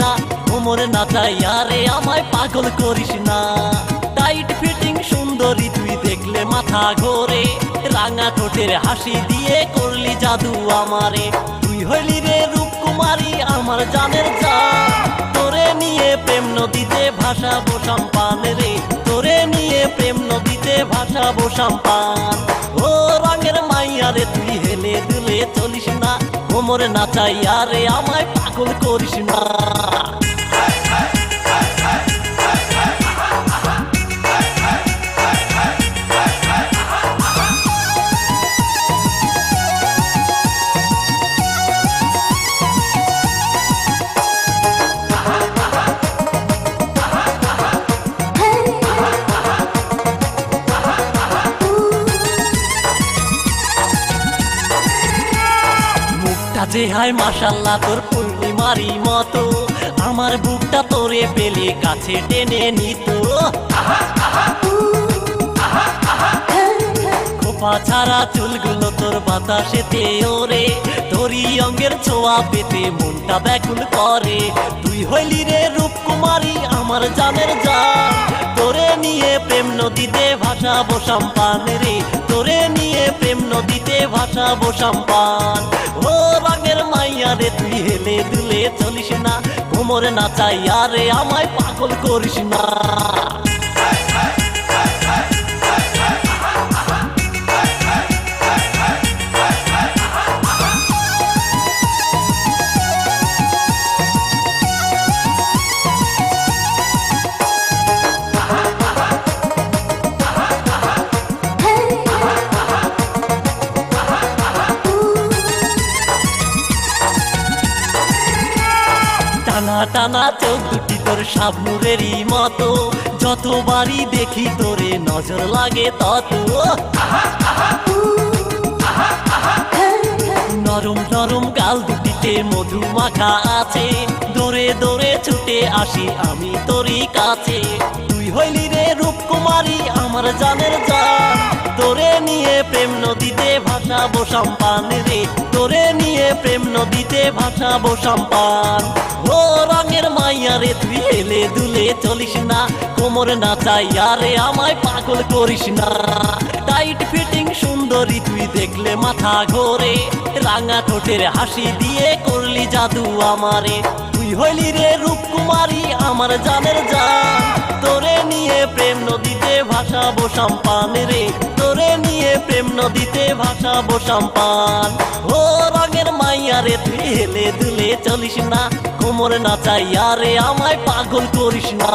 না, কোমর নাচাইয়া রে আমায় পাগল করিস না। টাইট ফিটিং সুন্দরী তুই দেখলে মাথা ঘোরে, রাঙা ঠোঁটের হাসি দিয়ে করলি জাদু আমারে। তুই হইলি রে রূপকুমারী আমার জানের জান, তোরে নিয়ে প্রেম নদীতে ভাসাবো সম্পান রে, তোরে নিয়ে প্রেম নদীতে ভাসাবো সম্পান। ও রঙের মাইয়া রে তুই হেলে দুলে চলিস না, কোমর নাচাইয়া রে আমায় পাগল করিস না। যে হায় মাশাল্লাহ তোর পূর্ণিমারি মতো, আমার বুকটা তোরে পেলে কাছে টেনে নিত। খোপা ছাড়া চুলগুলো তোর বাতাসেতে ওরে, তোরই অঙ্গের ছোঁয়া পেতে মনটা ব্যাকুল করে। তুই হইলি রে রূপকুমারী আমার জানের জান, তোরে নিয়ে প্রেম নদীতে ভাসাবো সম্পান রে, তোরে নিয়ে প্রেম নদীতে ভাসাবো সম্পান। ও রঙের মাইয়া রে তুই হেলে দুলে চলিস না, কোমর নাচাইয়া রে আমায় পাগল করিস না। টানা টানা চোখ দুটি তোর শাবনূরেরই মতো, যতবারই দেখি তোরে নজর লাগে তত। নরম নরম গাল দুটিতে মধু মাখা আছে, দৌড়ে দৌড়ে ছুটে আসি আমি তোরই কাছে। তুই হইলি রে রূপকুমারী আমার জানের জান, তোরে নিয়ে প্রেম নদীতে ভাসাবো সম্পান রে, তোরে নিয়ে প্রেম নদীতে ভাসাবো সম্পান। ও রঙের মাইয়া রে তুই হেলে দুলে চলিস না, কোমর নাচাইয়া রে আমায় পাগল করিস না। টাইট ফিটিং সুন্দরী তুই দেখলে মাথা ঘোরে, রাঙা ঠোঁটের হাসি দিয়ে করলি জাদু আমারে। তুই হইলি রে রূপকুমারী আমার জানের জান, তোরে নিয়ে প্রেম নদীতে ভাসাবো সম্পান রে, তোরে নিয়ে প্রেম নদীতে ভাসাবো সম্পান। ও রঙের মাইয়া রে তুই হেলে দুলে চলিস না, কোমর নাচাইয়া রে আমায় পাগল করিস না।